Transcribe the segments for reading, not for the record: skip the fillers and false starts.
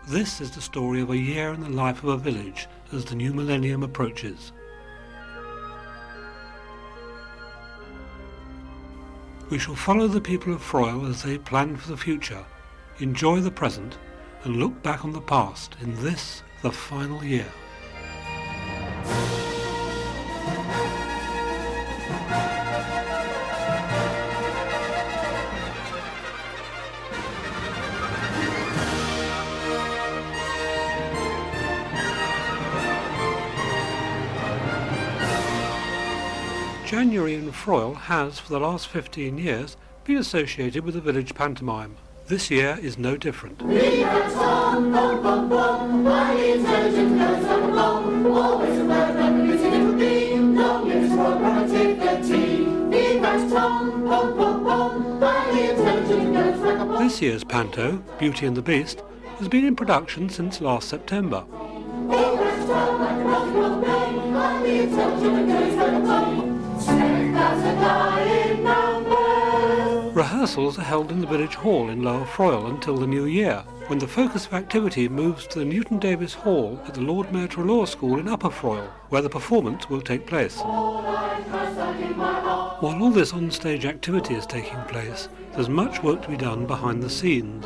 This is the story of a year in the life of a village as the new millennium approaches. We shall follow the people of Froyle as they plan for the future, enjoy the present, and look back on the past in this, the final year. January in Froyle has, for the last 15 years, been associated with the village pantomime. This year is no different. This year's panto, Beauty and the Beast, has been in production since last September. Rehearsals are held in the village hall in Lower Froyle until the new year, when the focus of activity moves to the Newton Davis Hall at the Lord Mayor Law School in Upper Froyle, where the performance will take place. While all this on-stage activity is taking place, there's much work to be done behind the scenes.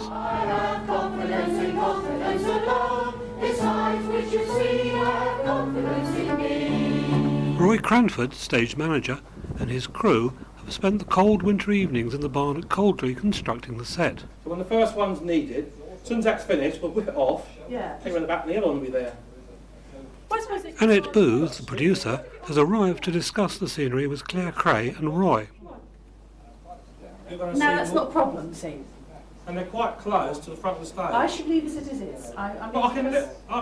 Roy Cranford, stage manager, and his crew have spent the cold winter evenings in the barn at Coldley constructing the set. So when the first one's needed, as soon as that's finished, we'll whip it off, take around the back and the other one will be there. Annette Booth, the producer, has arrived to discuss the scenery with Claire Cray and Roy. No, that's not a problem, see. And they're quite close to the front of the stage. I should leave as it is. I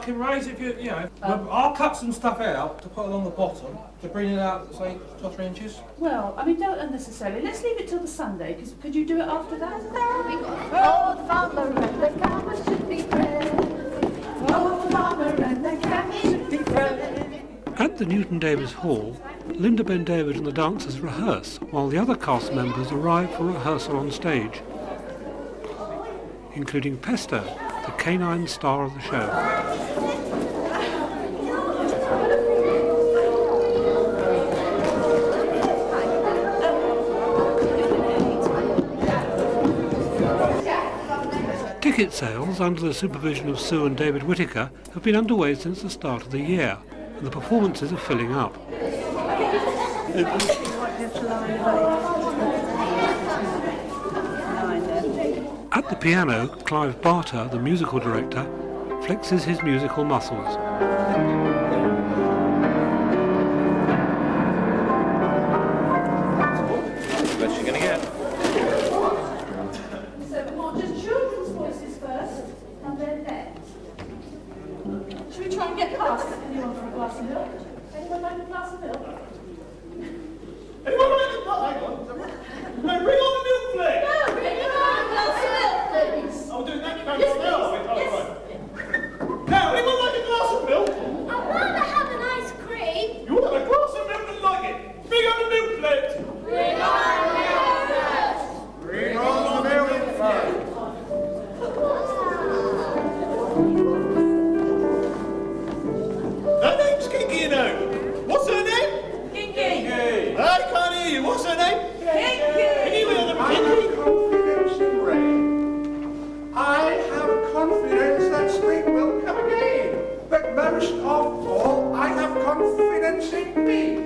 can raise it if you know. I'll cut some stuff out to put along the bottom to bring it out, say, 2 or 3 inches. Well, I mean, don't unnecessarily. Let's leave it till the Sunday, because could you do it after that? Oh, the farmer and the cow should be bred. Oh, the farmer and the cow should be bred. At the Newton Davis Hall, Linda Ben David and the dancers rehearse, while the other cast members arrive for rehearsal on stage, including Pesto, the canine star of the show. Ticket sales, under the supervision of Sue and David Whittaker, have been underway since the start of the year, and the performances are filling up. At the piano, Clive Barter, the musical director, flexes his musical muscles. That's the best you're going to get. So we want just children's voices first, and then next. Should we try and get past anyone for a glass of milk? Anyone like a glass of milk? Anyone like a glass of milk? No, bring on the milk plate! No, bring on a glass of milk, please. I'll do that kind of smell. Now, anyone like a glass of milk? I'd rather have an ice cream. You want a glass of milk and like it? Bring on the milk plate! Bring on the milk first. Bring on the milk plate! Her name's Kinky, you know. What's her name? Kinky. I can't hear you. What's her name? Can you hear them, I Kinky? have confidence in rain. I have confidence that spring will come again. But most of all, I have confidence in me.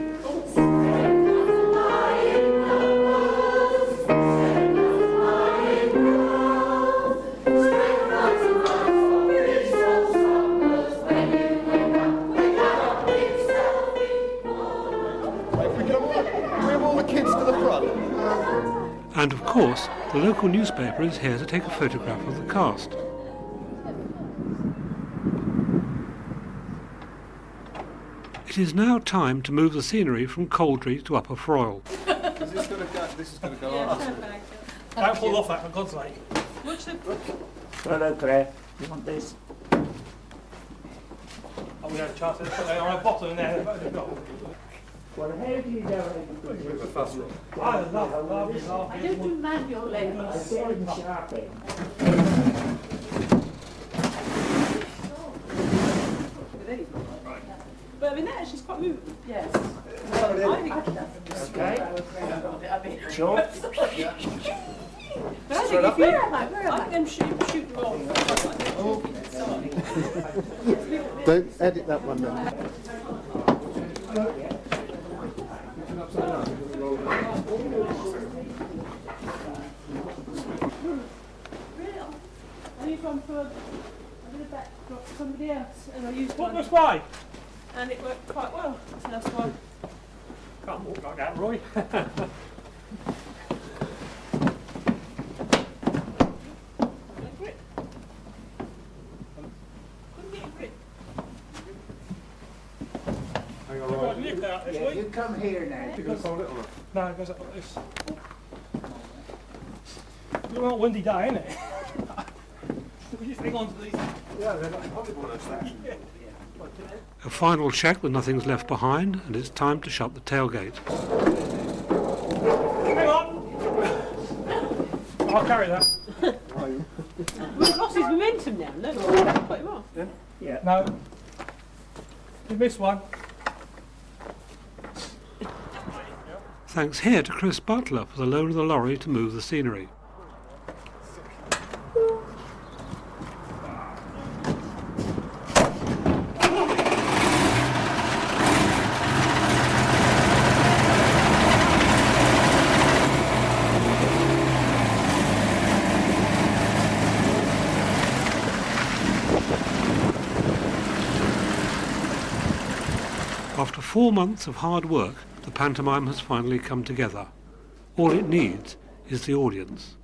And of course, the local newspaper is here to take a photograph of the cast. It is now time to move the scenery from Coldley to Upper Froyle. This is going to go on. Don't fall off that, for God's sake. Hello, Claire. You want this? Oh, we had a chance to put it on a bottle in there. Well, how do you know I love I don't do manual ladies. Sharpie. these. But I mean, that actually is quite moving. Yes. Okay. Sure. But I think if you, I can shoot the roll. Don't edit that one then. I used one for a bit of backdrop for somebody else, and I used What one, was why? and it worked quite well. So that's why. Can't walk like that, Roy. Grip. Couldn't get a grip. Hang on, Roy. Nip out this Yeah, week. you come here now. You gonna fold it or not? No, it goes up like this. It's a windy day, isn't it? We just hang on to these. Yeah, they're like volleyball and yeah. A final check that nothing's left behind, and it's time to shut the tailgate. Hang on! I'll carry that. We've lost his momentum now. Look, that's quite well. Yeah. No. You missed one. Thanks here to Chris Butler for the loan of the lorry to move the scenery. After 4 months of hard work, the pantomime has finally come together. All it needs is the audience.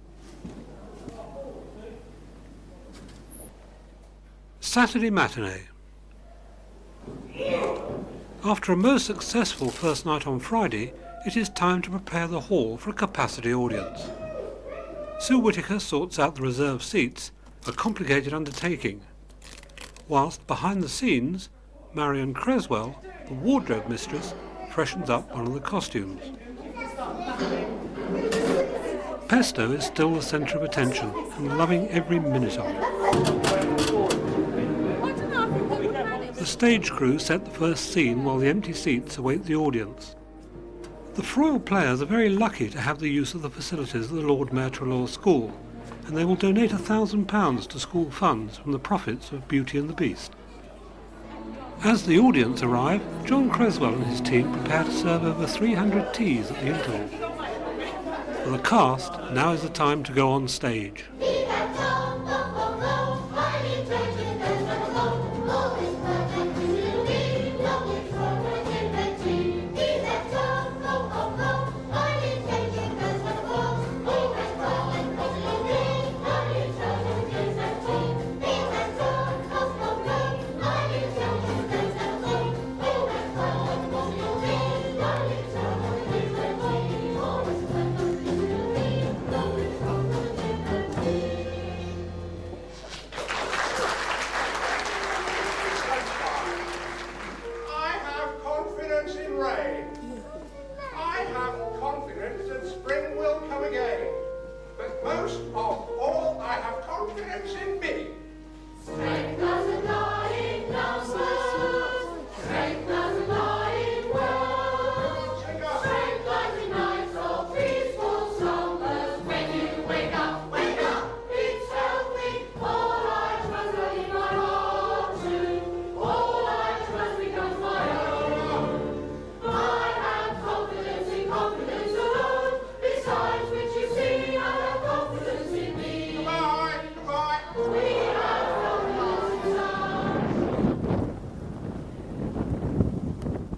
Saturday matinee. After a most successful first night on Friday, it is time to prepare the hall for a capacity audience. Sue Whittaker sorts out the reserved seats, a complicated undertaking, whilst behind the scenes, Marion Creswell, the wardrobe mistress, freshens up one of the costumes. Pesto is still the centre of attention and loving every minute of it. The stage crew set the first scene while the empty seats await the audience. The Froyle players are very lucky to have the use of the facilities of the Lord Mayor Trelaw School, and they will donate £1,000 to school funds from the profits of Beauty and the Beast. As the audience arrive, John Creswell and his team prepare to serve over 300 teas at the interval. For the cast, now is the time to go on stage.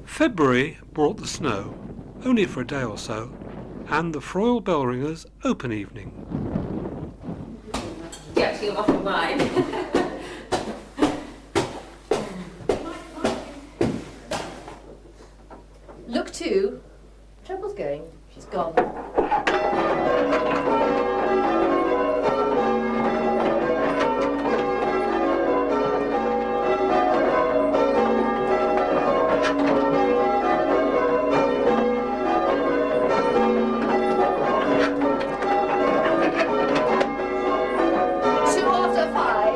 February brought the snow, only for a day or so, and the Froyle Bellringers' open evening. You actually got off of mine. Look two. Treble's going. She's gone. Two after 5.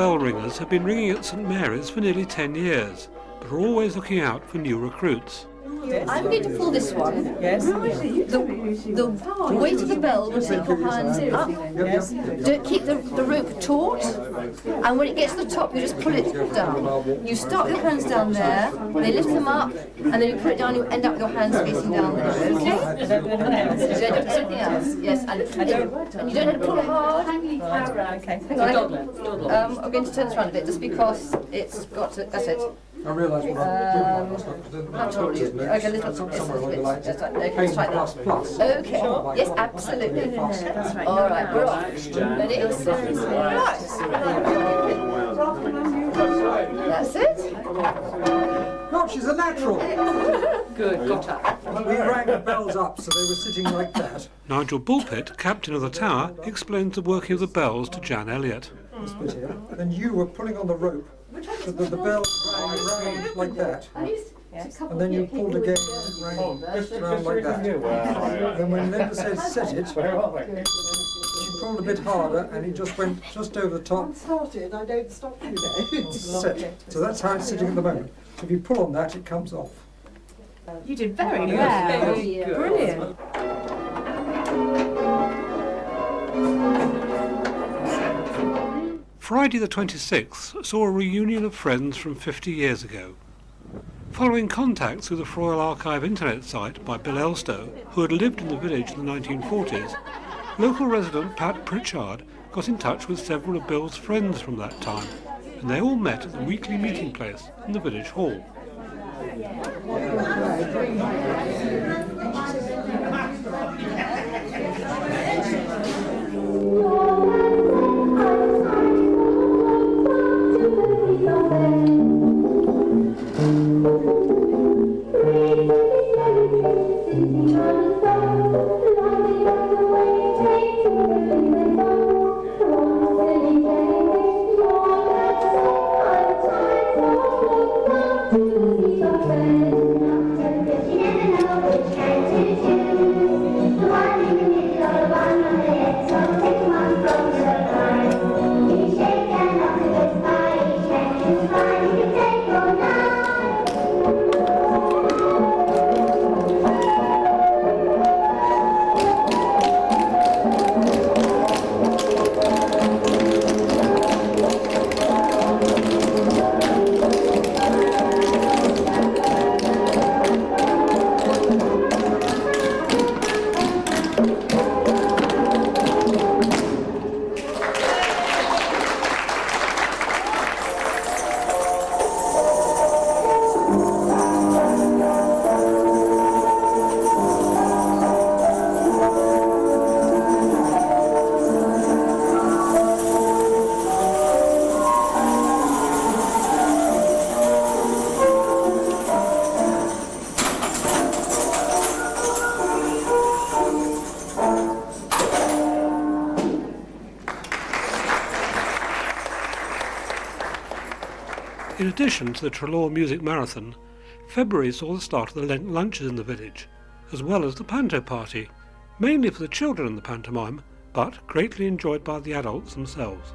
bell ringers have been ringing at St Mary's for nearly 10 years, but are always looking out for new recruits. I'm going to pull this one. Yes. The weight of the bell will take your hands up. Yes. Don't keep the rope taut. And when it gets to the top, you just pull it down. You start with your hands down there, they lift them up, and then you put it down, you end up with your hands facing down there. Okay? You don't do anything else. Yes. And you don't have to pull hard. Okay. Hang on. I'm going to turn this around a bit just because it's got to. That's it. I realise what How tall are you? Okay, a little bit. Okay, let's try that. Okay. Yes, absolutely. That's right. All right, we're off. Ready? That's it. God, she's a natural. Good, got her. We rang the bells up so they were sitting like that. Nigel Bulpett, captain of the tower, explains the working of the bells to Jan Elliott. This bit here. Then you were pulling on the rope so that the bell rang around like that. And then you pulled again and it rang just around like that. Then when Linda said set it, she pulled a bit harder and it just went just over the top. Started, I don't stop you there. Set. So that's how it's sitting at the moment. So if you pull on that, it comes off. You did very well. Brilliant. Friday the 26th saw a reunion of friends from 50 years ago. Following contacts through the Froyle Archive internet site by Bill Elstow, who had lived in the village in the 1940s, local resident Pat Pritchard got in touch with several of Bill's friends from that time, and they all met at the weekly meeting place in the village hall. In addition to the Trelaw Music Marathon, February saw the start of the Lent lunches in the village, as well as the panto party, mainly for the children in the pantomime, but greatly enjoyed by the adults themselves.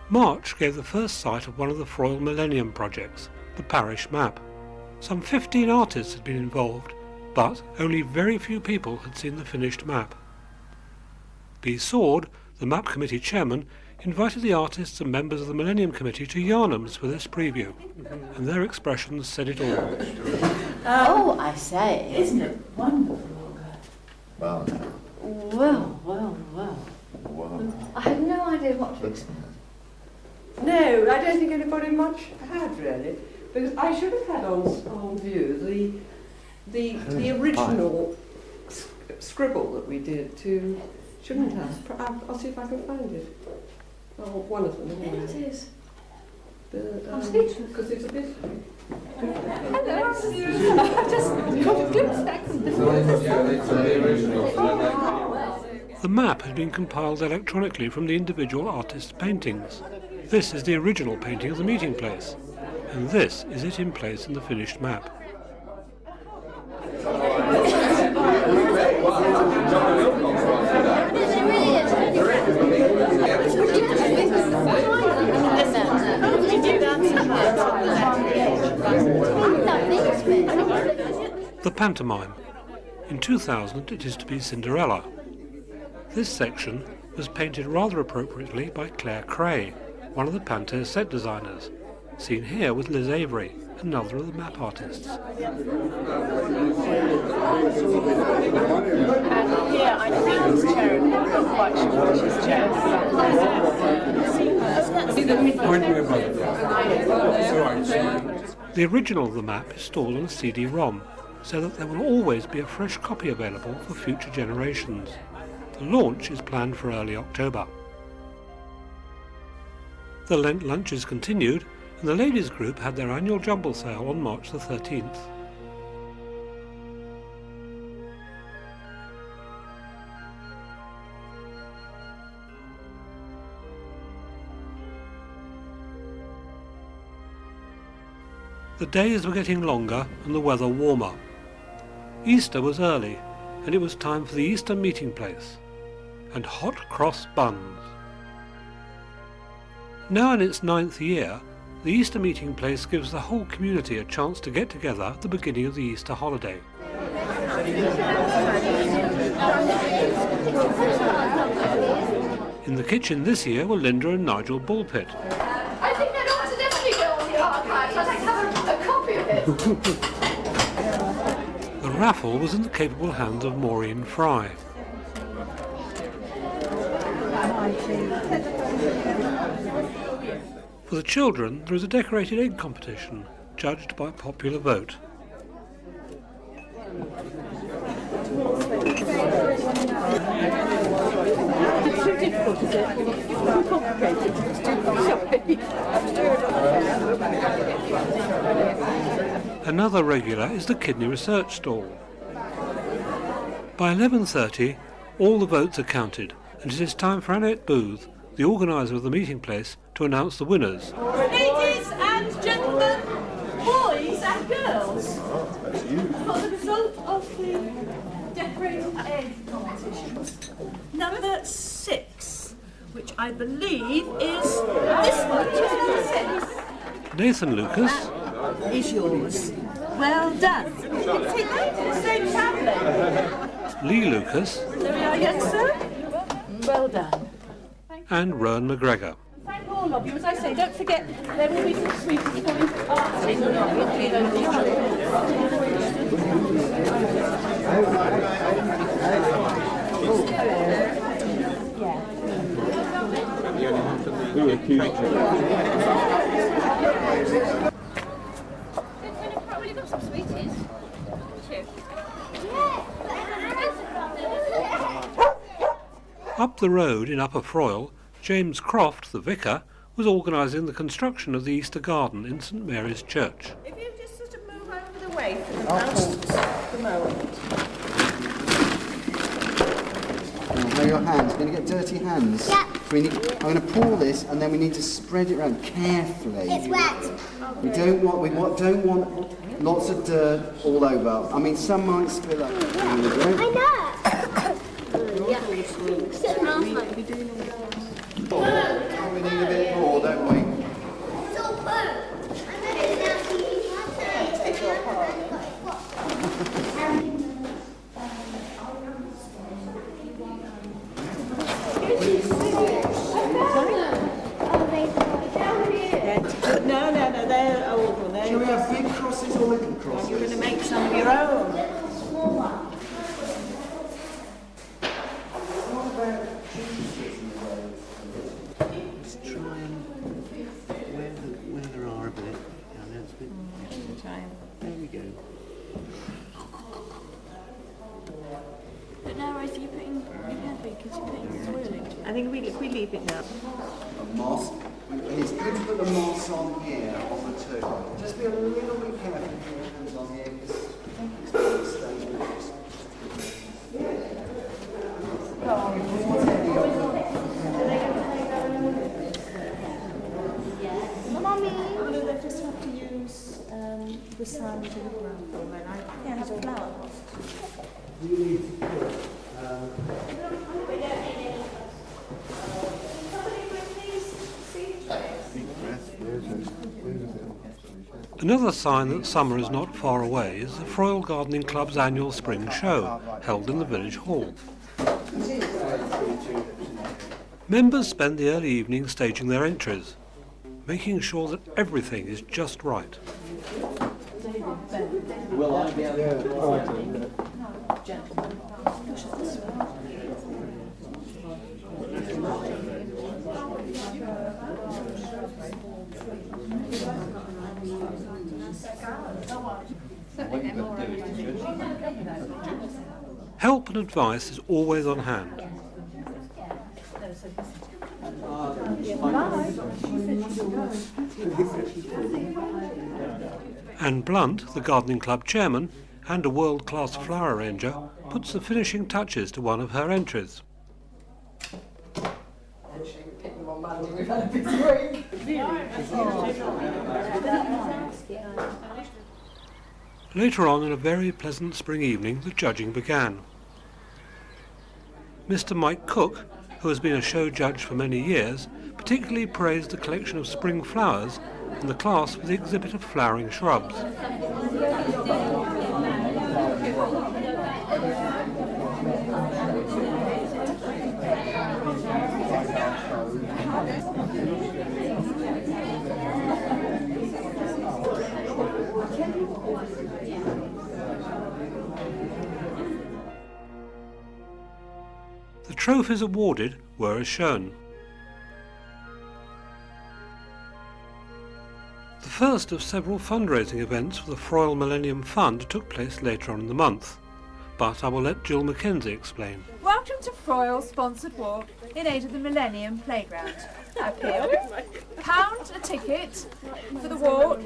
March gave the first sight of one of the Froyle Millennium projects, the parish map. Some 15 artists had been involved, but only very few people had seen the finished map. B. Sword, the map committee chairman, invited the artists and members of the Millennium Committee to Yarnham's for this preview, and their expressions said it all. Oh, I say. Isn't it wonderful? Well, no. Well. I have no idea what to expect. No, I don't think anybody much had really, because I should have had on view the original scribble that we did to, shouldn't I? I'll see if I can find it. Oh, one of them. There it is. I'm speechless because it's a bit. Hello. I just got a glimpse back from The map has been compiled electronically from the individual artists' paintings. This is the original painting of the meeting place, and this is it in place in the finished map. The pantomime. In 2000 it is to be Cinderella. This section was painted rather appropriately by Claire Cray, one of the Panto's set designers, seen here with Liz Avery, another of the map artists. And here I think it's terrible. I'm not quite sure what she's The original of the map is stored on a CD-ROM, so that there will always be a fresh copy available for future generations. The launch is planned for early October. The Lent lunches continued, and the ladies' group had their annual jumble sale on March the 13th. The days were getting longer and the weather warmer. Easter was early, and it was time for the Easter meeting place and hot cross buns. Now in its 9th year, the Easter meeting place gives the whole community a chance to get together at the beginning of the Easter holiday. In the kitchen this year were Linda and Nigel Bullpit. I think that ought to definitely go on the archives. I'd like to have a copy of it. The raffle was in the capable hands of Maureen Fry. For the children, there is a decorated egg competition, judged by popular vote. It's too difficult, is it? It's too complicated. It's too complicated. Another regular is the kidney research stall. By 11:30, all the votes are counted, and it is time for Annette Booth, the organiser of the meeting place, to announce the winners. Ladies and gentlemen, boys and girls, for the result of the decorated egg competition, number 6, which I believe is this one, number 6. Nathan Lucas Is yours. Well done. Same family. Lee Lucas There we are, young sir. Well done. and Rowan McGregor. Thank all of you. As I say, don't forget there will be some sweets coming for arting. Probably got some sweeties. Up the road in Upper Froyle, James Croft, the vicar, was organising the construction of the Easter garden in St Mary's Church. If you just sort of move over the way for the posts at the moment. Now, your hands. You're going to get dirty hands. Yeah. So I'm going to pour this, and then we need to spread it around carefully. It's wet. We don't want lots of dirt all over. I mean, some might spill over. I know. We need a bit more, don't we? It's all poo. I know it's nasty. Take your apart. No, they're old ones. Shall we have big crosses or little crosses? You're going to make some of your own. Let's try and where there are a bit. Yeah, that's a bit. There we go. But now, Rosie, you're putting heavy because you're putting soil into it. I think we leave it now. A moss. It's good to put the moss on here, on the two. Just be a little bit careful with your hands on here, because it's very stable. Mommy. Well, they just have to use the sand and the gravel, then I can't have a flower. Deep breath. Another sign that summer is not far away is the Froyle Gardening Club's annual spring show, held in the village hall. Members spend the early evening staging their entries, making sure that everything is just right. Will I be able to? Help and advice is always on hand. Anne Blunt, the gardening club chairman and a world-class flower arranger, puts the finishing touches to one of her entries. Later on in a very pleasant spring evening, the judging began. Mr. Mike Cook, who has been a show judge for many years, particularly praised the collection of spring flowers and the class for the exhibit of flowering shrubs. The trophies awarded were as shown. The first of several fundraising events for the Froyle Millennium Fund took place later on in the month, but I will let Jill Mackenzie explain. Welcome to Froyle's sponsored walk in aid of the Millennium Playground. Up here, £1 a ticket for the walk.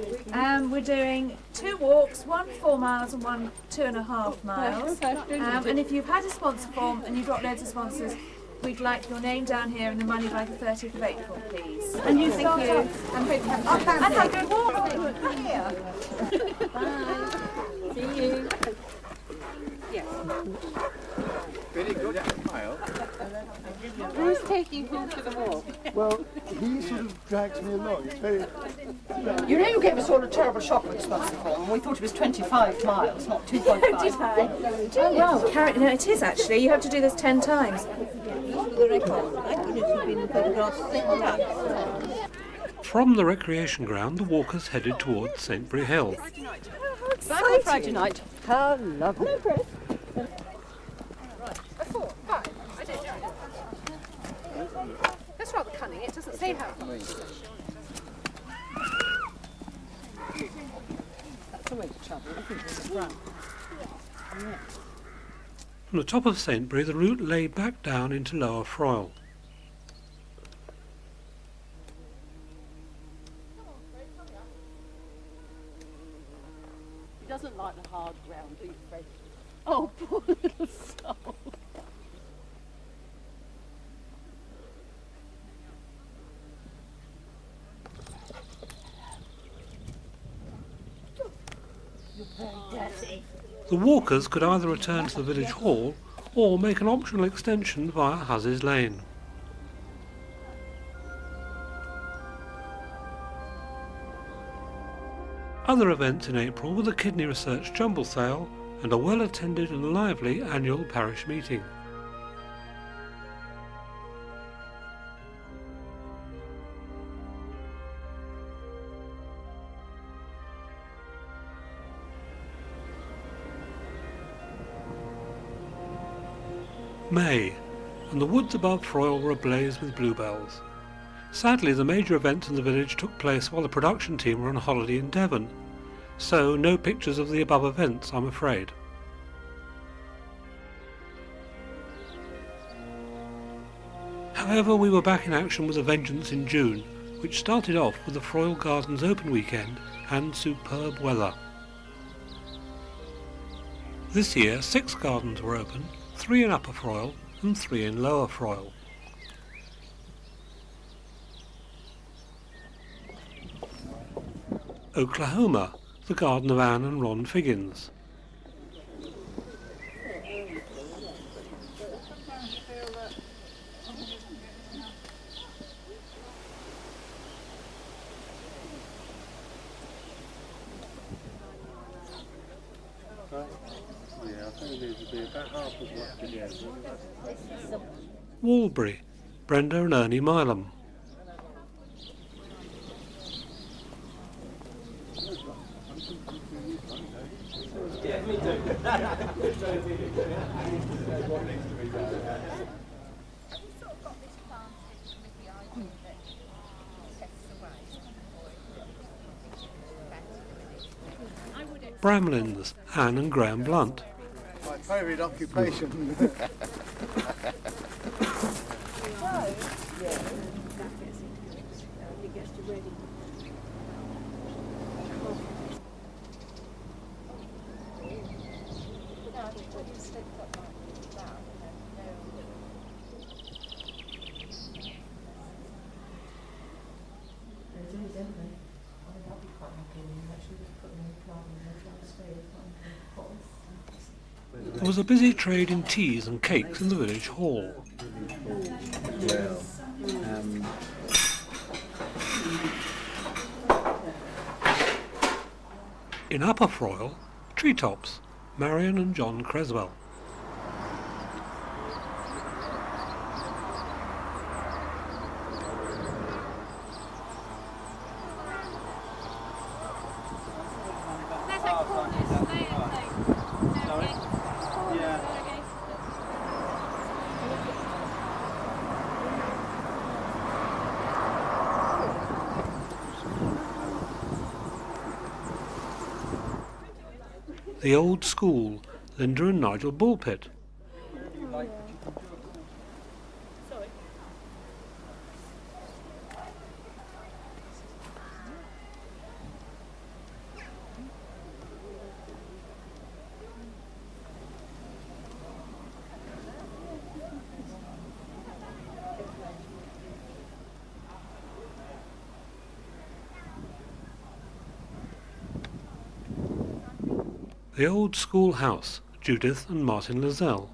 We're doing 2 walks, one 4 miles and one 2.5 miles. And if you've had a sponsor form and you've got loads of sponsors, we'd like your name down here and the money by the 30th of April, please. And you thank you. And have a good walk. Here. Bye. See you. Yes. Very good smile. Who's taking who to the walk? Well, he sort of drags me along. It's very... You know, you gave us all a terrible shock with the sponsor form. We thought it was 25 miles, not 2.5. Did I? Oh, wow. No, it is actually. You have to do this 10 times. From the recreation ground, the walkers headed towards Saintbury Hill. Back on Friday night. How lovely. That's rather cunning. It doesn't say how. That's the way to travel. I think it's brown. From the top of Saintbury, the route lay back down into Lower Froyle. He doesn't like the hard ground, do you, Fred? Oh, poor little soul. You're very dirty. The walkers could either return to the village hall or make an optional extension via Hussey's Lane. Other events in April were the Kidney Research Jumble Sale and a well-attended and lively annual parish meeting. May, and the woods above Froyle were ablaze with bluebells. Sadly, the major events in the village took place while the production team were on holiday in Devon, so no pictures of the above events, I'm afraid. However, we were back in action with a vengeance in June, which started off with the Froyle Gardens Open weekend and superb weather. This year, 6 gardens were open, 3 in Upper Froyle and 3 in Lower Froyle. Oklahoma, the garden of Anne and Ron Figgins. Yeah, I think there's to be about half as much to go. Walbury, Brenda and Ernie Milam. Bramlins, Anne and Graham Blunt. My favourite occupation. There was a busy trade in teas and cakes in the village hall. In Upper Froyle, treetops, Marion and John Creswell. The old school, Linda and Nigel Bullpit. The old school house, Judith and Martin Lozelle.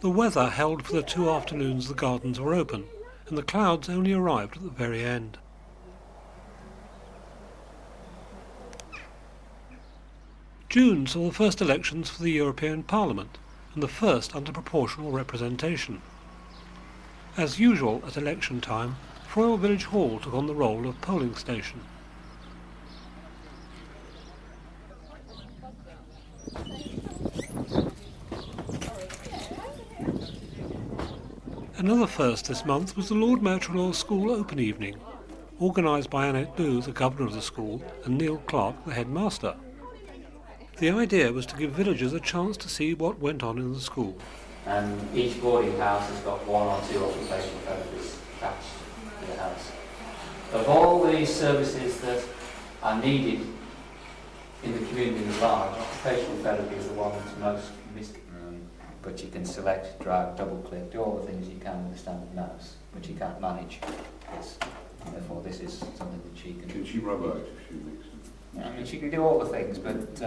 The weather held for the 2 afternoons the gardens were open, and the clouds only arrived at the very end. June saw the first elections for the European Parliament, and the first under proportional representation. As usual at election time, Froyle Village Hall took on the role of polling station. Another first this month was the Lord Mayor Trelaw School Open Evening, organised by Annette Lou, the governor of the school, and Neil Clark, the headmaster. The idea was to give villagers a chance to see what went on in the school. And each boarding house has got 1 or 2 occupational therapists attached to the house. Of all the services that are needed in the community at large, occupational therapy is the one that's most missing. But you can select, drag, double click, do all the things you can with a standard mouse, but you can't manage this. Therefore, this is something that she can... Can she rub out if she makes it? I mean, she can do all the things, but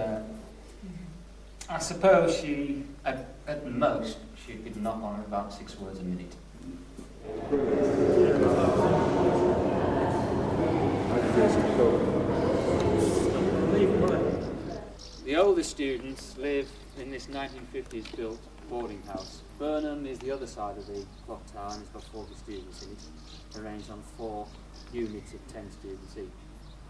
I suppose she, at most, she could knock on about 6 words a minute. The oldest students live in this 1950s built boarding house. Burnham is the other side of the clock tower and it's got 40 students in it, arranged on 4 units of 10 students each.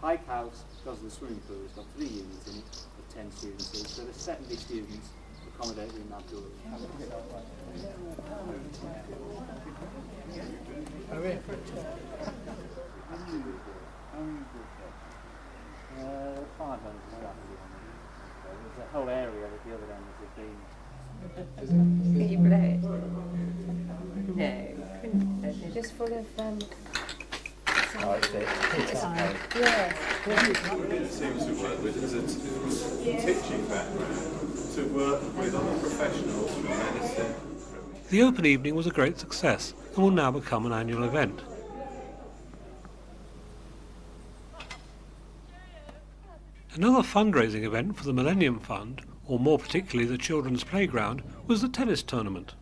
Hyke House, because of the swimming pool, has got 3 units in it of 10 students each, so there's 70 students accommodated in that building. 500 staff. There's a whole area at the other end has been. Can you play it? No, just full of It seems to work with as a teaching background, to work with other professionals from medicine. The open evening was a great success and will now become an annual event. Another fundraising event for the Millennium Fund or more particularly the children's playground, was the tennis tournament.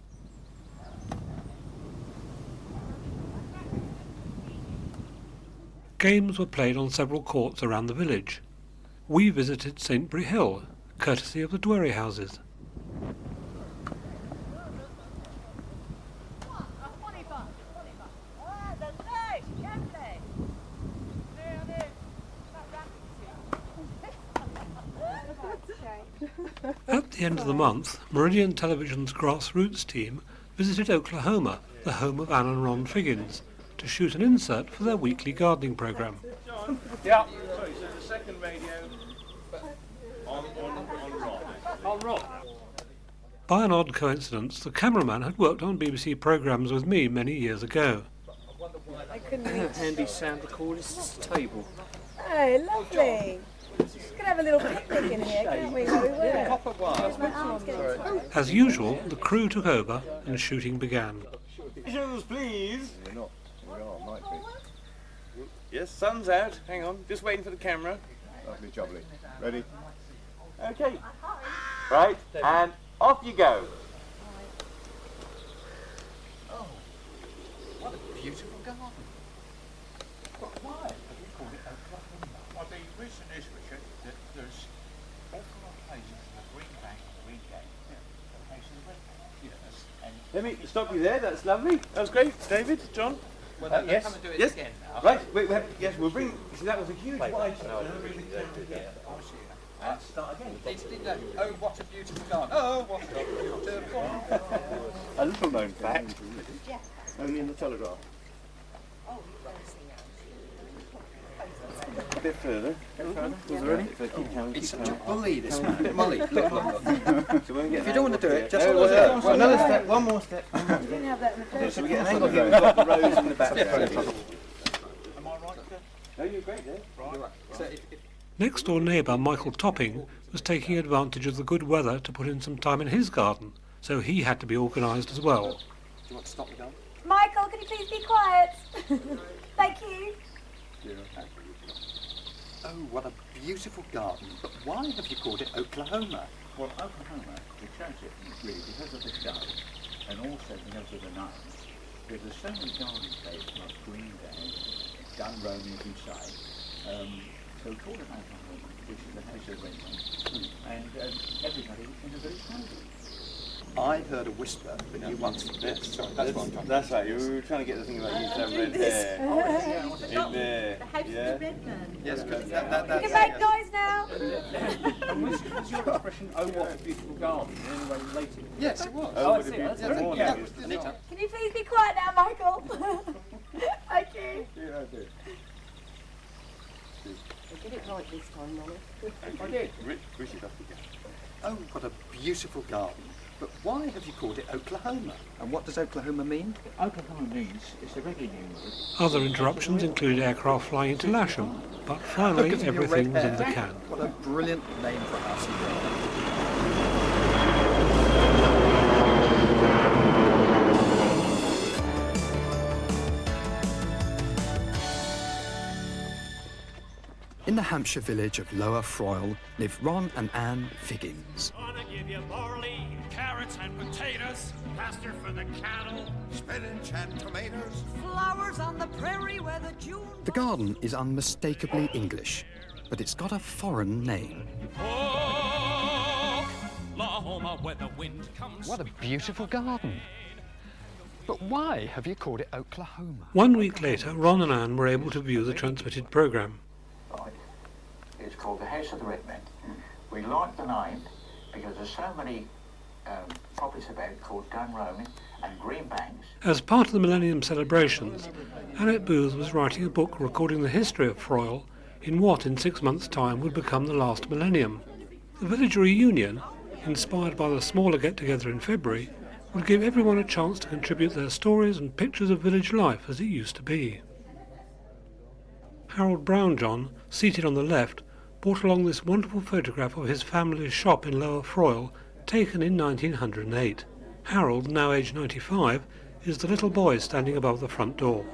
Games were played on several courts around the village. We visited Saintbury Hill, courtesy of the Dwelly houses. At the end of the month, Meridian Television's grassroots team visited Oklahoma, the home of Anne and Ron Figgins, to shoot an insert for their weekly gardening programme. Yeah. Sorry, so the second radio on Ron. By an odd coincidence, the cameraman had worked on BBC programmes with me many years ago. I couldn't reach. Handy sound recordist table. Oh, lovely. We can have a little picnic in here, can't we? Where's my arms getting? As usual, the crew took over and shooting began. Visuals, please. Yes, sun's out. Hang on, just waiting for the camera. Lovely jubbly. Ready? Okay. Right, and off you go. Oh, what a beautiful garden. But why have you called it Oklahoma? Well, the reason is, Richard, that there's awful lot of places in the green bank and green gang. Places of red bank. Yes. And Let me stop you there. That's lovely. That was great, David, John. Well, Yes. come and do it Yes. again now. Right. Wait. Yes, we'll bring. See, that was a huge wide. And start again. Oh, what a beautiful garden. Oh, what a beautiful. A little known fact, only in the Telegraph. A bit further. Was it ready? It's such a bully, this man. Molly, look. So when we get If you don't want to do it, just another step. One more step. You didn't have that in the first. So we get an angle here. We've got the rows in the back. Am I right? No, you're great there. Right. So if Next door neighbour Michael Topping was taking advantage of the good weather to put in some time in his garden, so he had to be organised as well. do you want to stop the gun? Michael, can you please be quiet? Thank you. Oh, what a beautiful garden. But why have you called it Oklahoma? Well, Oklahoma, we chose it really because of the garden and also because of the names. Because there's so many garden places like Green Day, Gun Romeo, as you say. So we called it Oklahoma, which is the house of Redmond, and everybody in the village knows it. I heard a whisper that you once... Yes, sorry, that's what I'm talking That's right. You were trying to get the thing about you to have red hair. In there. The house Yeah. of the red man. Yes, You that's can make noise now. And was your expression, oh what a beautiful garden, in any way related? Yes, it was. Oh, I what a see, beautiful that's morning. Yeah, It's Anita. Can you please be quiet now, Michael? Thank you. Yeah, I do. I did it right this time, Molly. I did. Richard, off you go. Oh, what a beautiful garden. But why have you called it Oklahoma? And what does Oklahoma mean? Oklahoma means it's a regular word. Other interruptions included aircraft flying into Lasham, but finally Look at your everything was red in the hair. can. What a brilliant name for a house of garden. In the Hampshire village of Lower Froyle live Ron and Anne Figgins. Gonna give you barley, carrots and potatoes, pasture for the cattle, spinach and tomatoes. Flowers on the prairie where the June... The garden is unmistakably English, but it's got a foreign name. Oklahoma where the wind comes. What a beautiful garden. But why have you called it Oklahoma? 1 week later, Ron and Anne were able to view the transmitted programme. It's called the House of the Red Men. We like the name because there's so many properties about called Dunroming and Greenbanks. As part of the Millennium celebrations, Annette Booth was writing a book recording the history of Froyle in what, in 6 months' time, would become the last millennium. The village reunion, inspired by the smaller get-together in February, would give everyone a chance to contribute their stories and pictures of village life as it used to be. Harold Brownjohn, seated on the left, brought along this wonderful photograph of his family's shop in Lower Froyle, taken in 1908. Harold, now aged 95, is the little boy standing above the front door.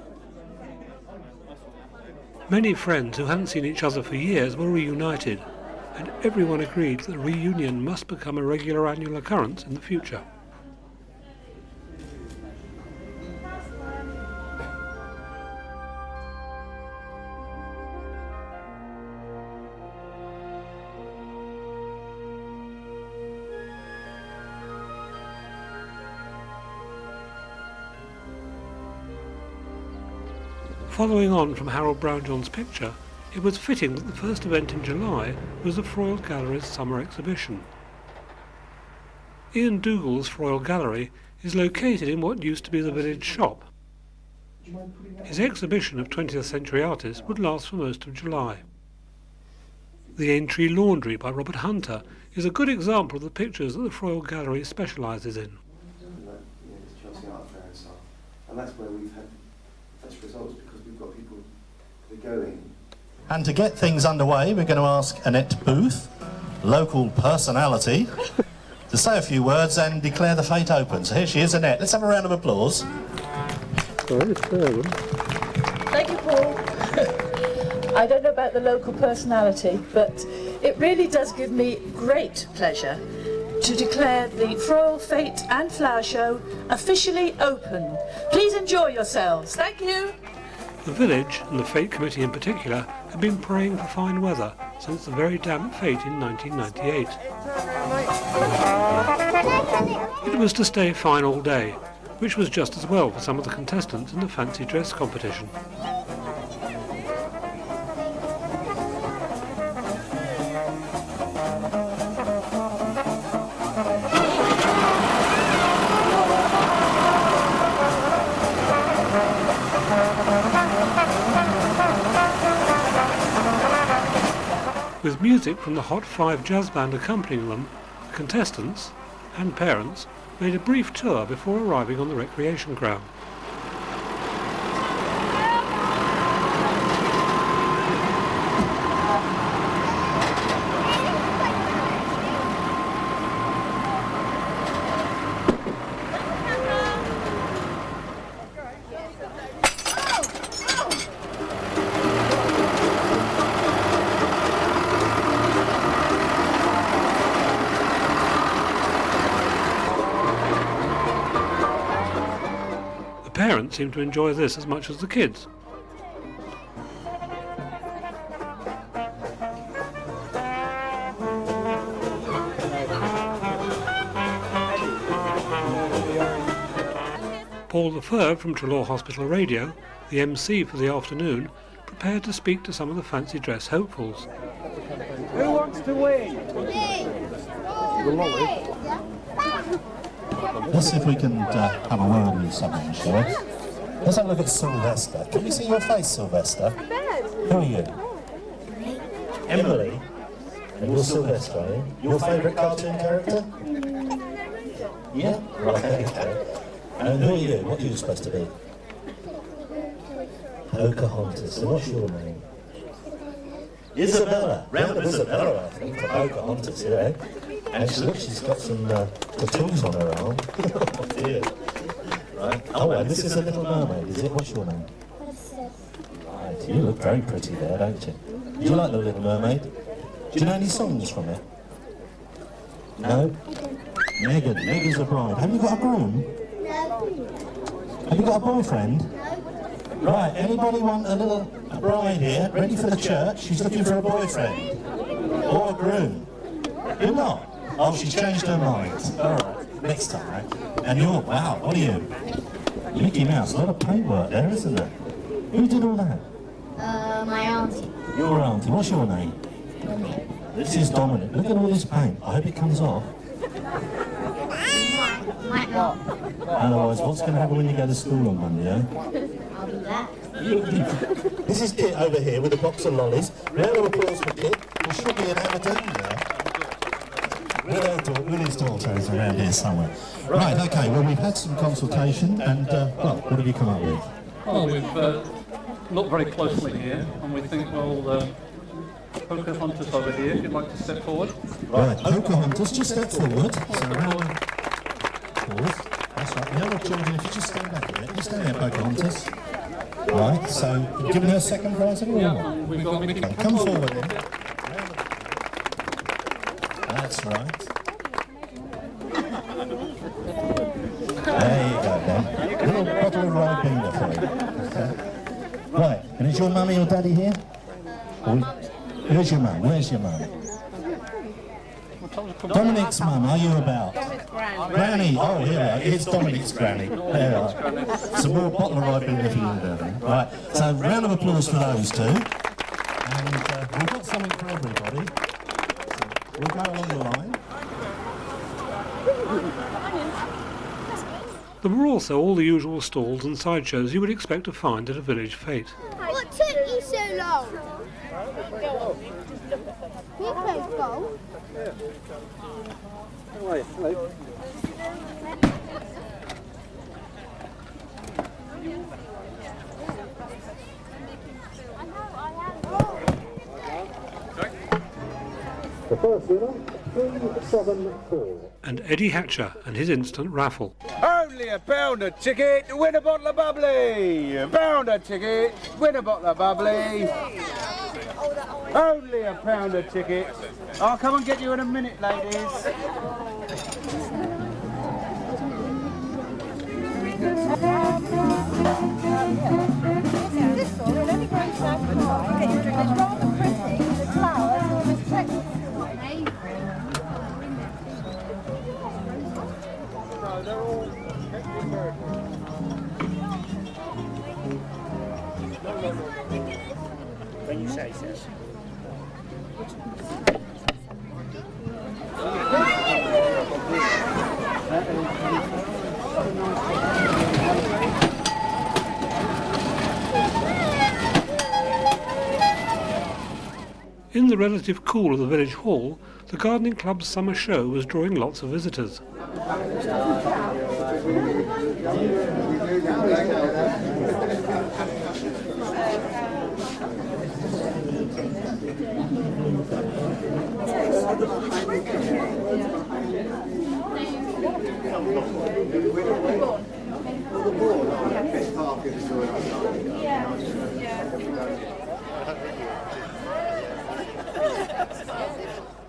Many friends who hadn't seen each other for years were reunited, and everyone agreed that the reunion must become a regular annual occurrence in the future. Following on from Harold Brownjohn's picture, it was fitting that the first event in July was the Froyle Gallery's summer exhibition. Ian Dougal's Froyle Gallery is located in what used to be the village shop. His exhibition of 20th century artists would last for most of July. The Aintree Laundry by Robert Hunter is a good example of the pictures that the Froyle Gallery specialises in. And that's where we've had best results, because we've got people that are going. And to get things underway, we're going to ask Annette Booth, local personality, to say a few words and declare the fate open. So here she is, Annette. Let's have a round of applause. Thank you, Paul. I don't know about the local personality, but it really does give me great pleasure to declare the Froyle Fate and Flower Show officially open. Please enjoy yourselves. Thank you. The village, and the Fate Committee in particular, had been praying for fine weather since the very damp fete in 1998. It was to stay fine all day, which was just as well for some of the contestants in the fancy dress competition. With music from the Hot 5 jazz band accompanying them, the contestants and parents made a brief tour before arriving on the recreation ground. Parents seem to enjoy this as much as the kids. Paul Lefebvre from Trelaw Hospital Radio, the MC for the afternoon, prepared to speak to some of the fancy dress hopefuls. Who wants to win? The lolly. Let's see if we can have a word with something, shall we? Let's have a look at Sylvester. Can we see your face, Sylvester? Who are you? Emily. And you're Sylvester, are you? Your favourite cartoon character? Yeah? Right, okay. And who are you? What are you supposed to be? Pocahontas. And what's your name? Isabella. Round of Isabella, I think, for Pocahontas, yeah. And she's got some tattoos on her arm. Oh dear. Right. Oh, and this is a Little Mermaid, is it? What's your name? Right, you look very pretty there, don't you? Do you like The Little Mermaid? Do you know any songs from it? No? Megan. Megan's a bride. Have you got a groom? No. Have you got a boyfriend? No. Right, anybody want a bride here, ready for the church? She's looking for a boyfriend. Or a groom. You're not? Oh, she's changed her mind. All right, next time, right? And you're, wow, what are you? Mickey Mouse, a lot of paintwork there, isn't there? Who did all that? My auntie. Your auntie, what's your name? This is Dominic. Look at all this paint. I hope it comes off. Might not. Otherwise, what's going to happen when you go to school on Monday, eh? I'll be back. This is Kit over here with a box of lollies. Round of applause for Kit. We should be in Aberdeen now. With his daughter is around here somewhere. Right, okay, well we've had some consultation and, well, what have you come up with? Well, we've looked very closely here and we think, well, Pocahontas over here, if you'd like to step forward. Right, Pocahontas, just step forward. So round of applause. That's right, the other children, if you just stand back here, you stand there, Pocahontas. Right, so giving her a second prize, have you? Yeah, we've got Mickey. Come forward then. That's right. There you go, then. A little bottle of Ribena for you. Okay. Right, and is your mummy or daddy here? Where's your mum? Where's your mum? Dominic's mum, are you about? Granny. Oh, here we are. Here's Dominic's granny. There we are. Some more bottle of Ribena for you, darling. Right, so round of applause for those two. And we've got something for everybody. So we'll go along the line. There were also all the usual stalls and sideshows you would expect to find at a village fete. What took you so long? You played golf. Hello. The first winner, 374. And Eddie Hatcher and his instant raffle. Only a pound a ticket to win a bottle of bubbly. A pound a ticket, win a bottle of bubbly. Only a pound a ticket. I'll come and get you in a minute, ladies. This one will only go into that car. It's rather pretty. The flowers are almost texture. No, they're all When you say so. In the relative cool of the village hall, the gardening club's summer show was drawing lots of visitors.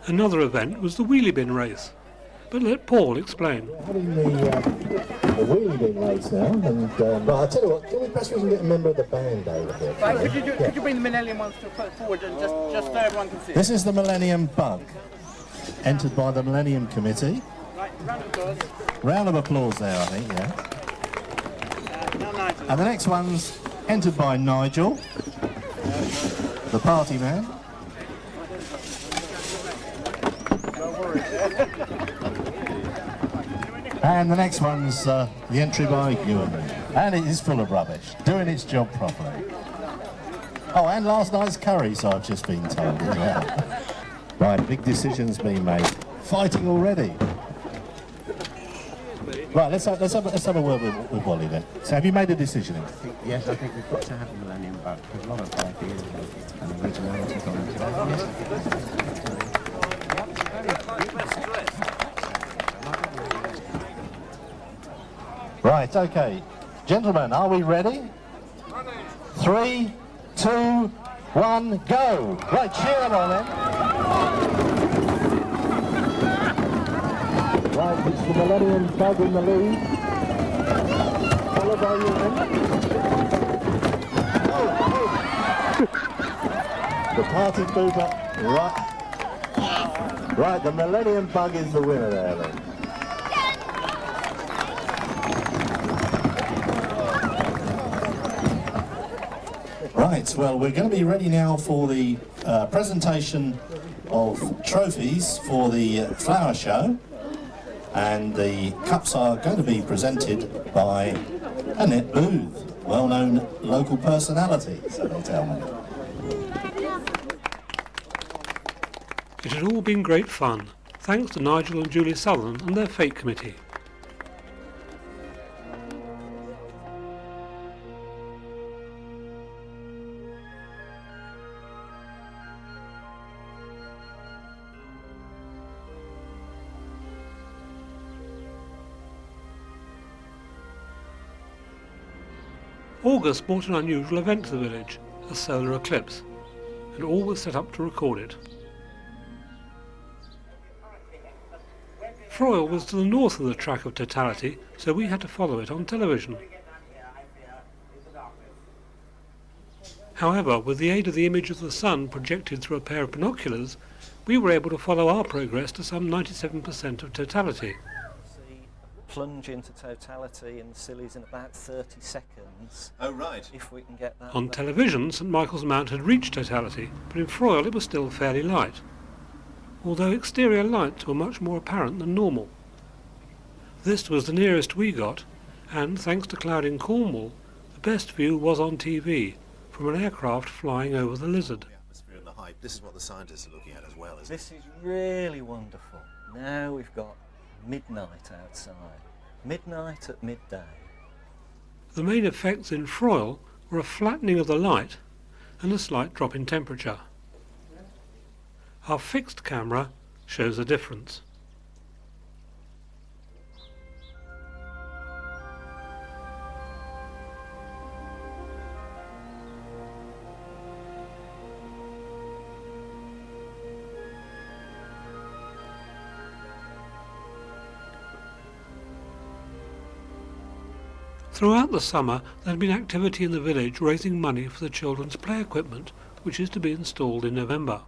Another event was the wheelie bin race, but let Paul explain. Having the wheelie bin race now, and but I'll tell you what, can we perhaps get a member of the band over here? Right, could you bring the Millennium ones forward and just so everyone can see it? This is the Millennium Bug, entered by the Millennium Committee. Right, round of applause. Round of applause there, I think, yeah. Now Nigel. And the next one's entered by Nigel, the party man. And the next one's the entry by Ewan. And it is full of rubbish, doing its job properly. Oh, and last night's curry, so I've just been told as well. Right, big decisions being made. Fighting already. Right, let's have a word with Wally then. So have you made a decision? Yes, I think we've got to have the Millennium Bug, because a lot of ideas and originality gone into that. Right, okay. Gentlemen, are we ready? 3, 2, 1, go! Right, cheer them on then. Right, it's the Millennium Bug in the lead. Followed by Ewan. The party pooper, right. Right, the Millennium Bug is the winner there then. Right, well, we're going to be ready now for the presentation of trophies for the flower show, and the cups are going to be presented by Annette Booth, well-known local personality, so they tell me. It had all been great fun, thanks to Nigel and Julie Southern and their fete committee. August brought an unusual event to the village, a solar eclipse, and all was set up to record it. Froyle was to the north of the track of totality, so we had to follow it on television. However, with the aid of the image of the sun projected through a pair of binoculars, we were able to follow our progress to some 97% of totality. Plunge into totality in the Scillies in about 30 seconds. Oh, right. If we can get that. On television, St Michael's Mount had reached totality, but in Froyle it was still fairly light, although exterior lights were much more apparent than normal. This was the nearest we got, and thanks to cloud in Cornwall, the best view was on TV, from an aircraft flying over the Lizard. The atmosphere and the hype. This is what the scientists are looking at as well, isn't it? This is really wonderful. Now we've got midnight outside. Midnight at midday. The main effects in Froyle were a flattening of the light and a slight drop in temperature. Our fixed camera shows a difference. Throughout the summer there had been activity in the village raising money for the children's play equipment, which is to be installed in November.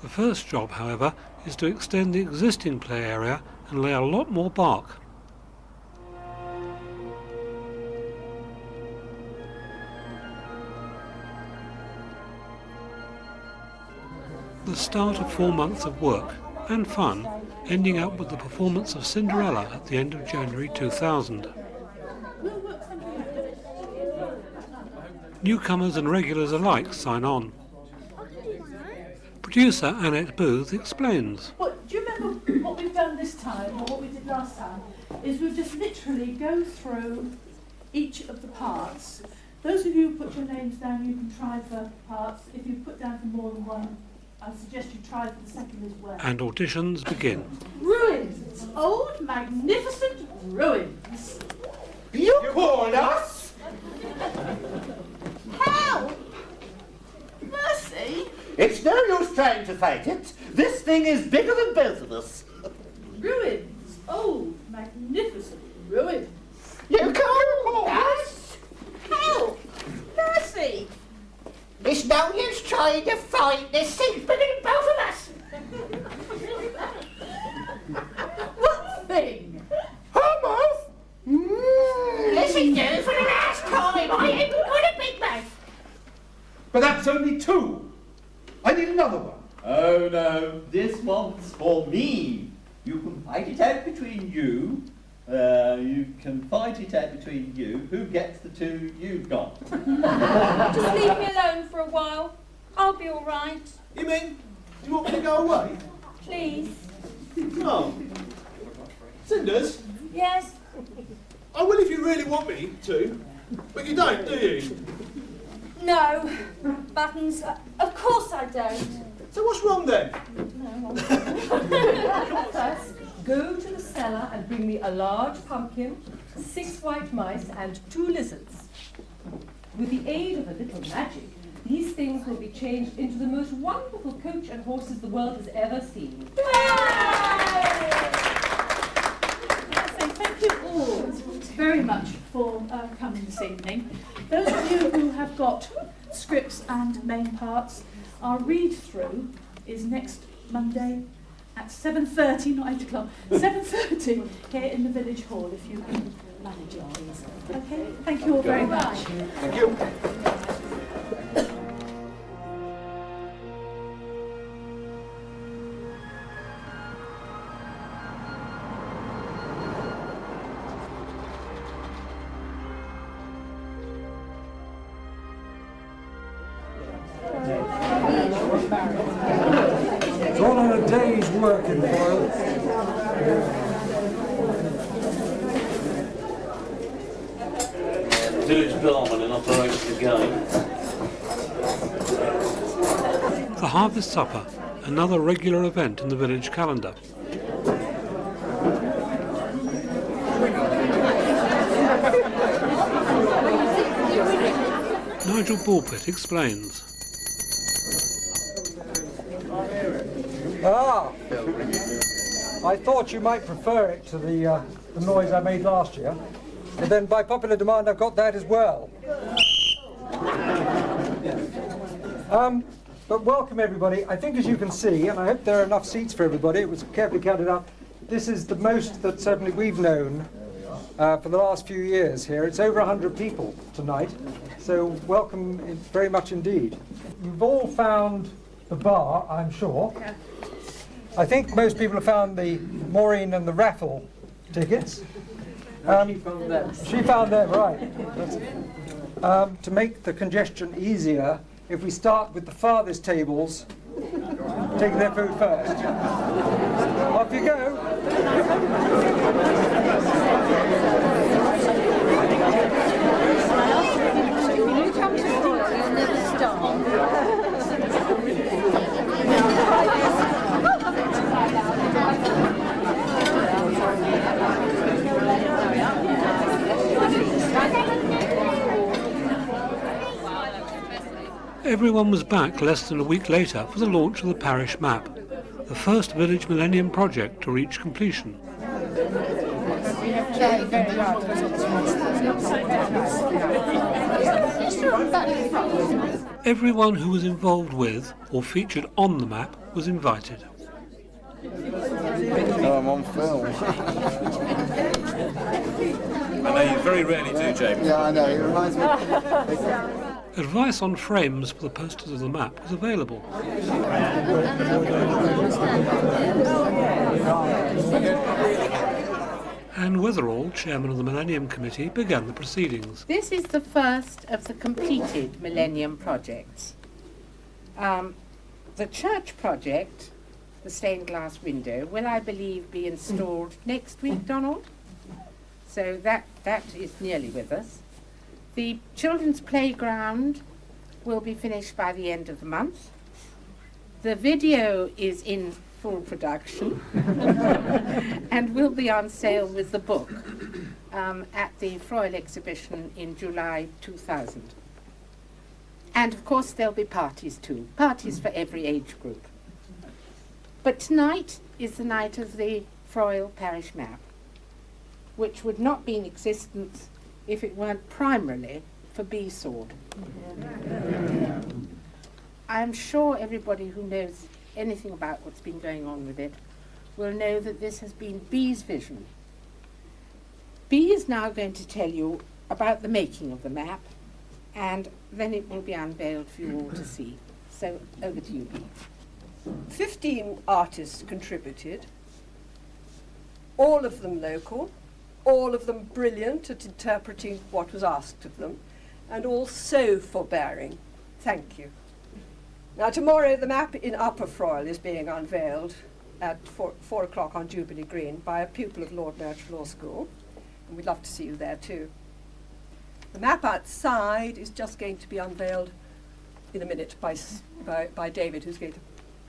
The first job, however, is to extend the existing play area and lay a lot more bark. The start of 4 months of work and fun, ending up with the performance of Cinderella at the end of January 2000. Newcomers and regulars alike sign on. Producer Annette Booth explains. Well, do you remember what we've done this time, or what we did last time, is we've just literally go through each of the parts. Those of you who put your names down, you can try for parts. If you put down for more than one, I suggest you try for the second as well. And auditions begin. Ruins! Old, magnificent ruins! You called us? Help! Mercy! It's no use trying to fight it. This thing is bigger than both of us. Ruins! Old, magnificent ruins! You called us? Help! Mercy! It's no use trying to fight this thing's bigger than both of us. What thing? Almost. Listen, do for the last time. I ain't got a big mouth. But that's only two. I need another one. Oh no, this one's for me. You can fight it out between you. Who gets the two you've got? Just leave me alone for a while. I'll be all right. You mean, do you want me to go away? Please. No. Cinders? Yes? I will if you really want me to. But you don't, do you? No. Buttons. Of course I don't. So what's wrong then? First, go to the cellar and bring me a large pumpkin, 6 white mice, and 2 lizards. With the aid of a little magic, these things will be changed into the most wonderful coach and horses the world has ever seen. Thank you all very much for coming this evening. Those of you who have got scripts and main parts, our read-through is next Monday at 7:30, not 8 o'clock, 7:30 here in the village hall, if you can manage it, please. Okay, thank you all very much. Thank you. It's all on a day's work in Froyle. Village barman in operation again. The Harvest Supper, another regular event in the village calendar. Nigel Bulpett explains. I thought you might prefer it to the noise I made last year, but then by popular demand I've got that as well. But welcome everybody. I think as you can see, and I hope there are enough seats for everybody, it was carefully counted up, this is the most that certainly we've known for the last few years here. It's over 100 people tonight, so welcome very much indeed. You've all found the bar, I'm sure. Yeah. I think most people have found the Maureen and the raffle tickets. She found them. She found them, right. To make the congestion easier, if we start with the farthest tables, taking their food first. Off you go. When you come to Froyle, you'll never starve. Everyone was back less than a week later for the launch of the parish map, the first village millennium project to reach completion. Everyone who was involved with or featured on the map was invited. Oh, I'm on film. I know you very rarely do, James. Yeah, I know. It reminds me. Advice on frames for the posters of the map was available. Anne Weatherall, chairman of the Millennium Committee, began the proceedings. This is the first of the completed Millennium projects. The church project, the stained glass window, will, I believe, be installed next week, Donald? So that is nearly with us. The children's playground will be finished by the end of the month. The video is in full production and will be on sale with the book at the Froyle exhibition in July 2000. And of course there'll be parties too, parties for every age group. But tonight is the night of the Froyle parish map, which would not be in existence if it weren't primarily for B-sword. I'm sure everybody who knows anything about what's been going on with it will know that this has been B's vision. B is now going to tell you about the making of the map, and then it will be unveiled for you all to see. So over to you, B. 15 artists contributed, all of them local, all of them brilliant at interpreting what was asked of them, and all so forbearing. Thank you. Now tomorrow the map in Upper Froyle is being unveiled at 4 o'clock on Jubilee Green by a pupil of Lord Mayor Law School, and we'd love to see you there too. The map outside is just going to be unveiled in a minute by David, who's going to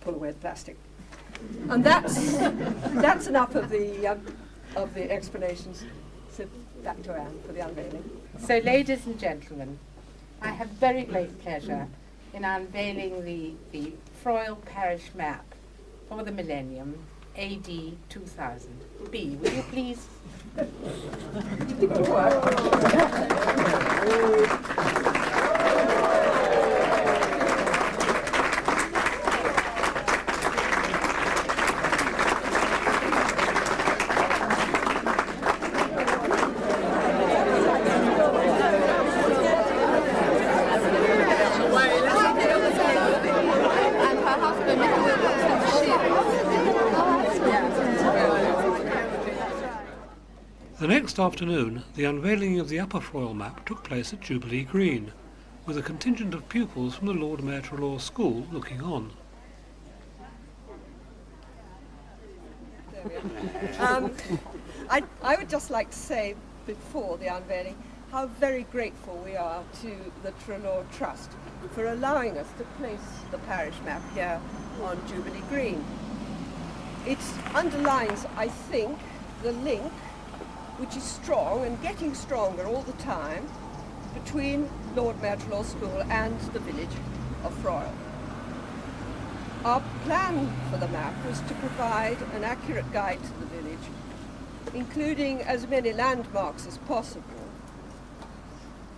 pull away the plastic. And that's enough of the explanations. So back to Anne for the unveiling. So ladies and gentlemen, I have very great pleasure in unveiling the Froyle parish map for the millennium AD 2000. B, will you please? The next afternoon, the unveiling of the Upper Froyle map took place at Jubilee Green, with a contingent of pupils from the Lord Mayor Law School looking on. I would just like to say, before the unveiling, how very grateful we are to the Trelaw Trust for allowing us to place the parish map here on Jubilee Green. It underlines, I think, the link, which is strong and getting stronger all the time, between Lord Mayor Law School and the village of Froyle. Our plan for the map was to provide an accurate guide to the village, including as many landmarks as possible,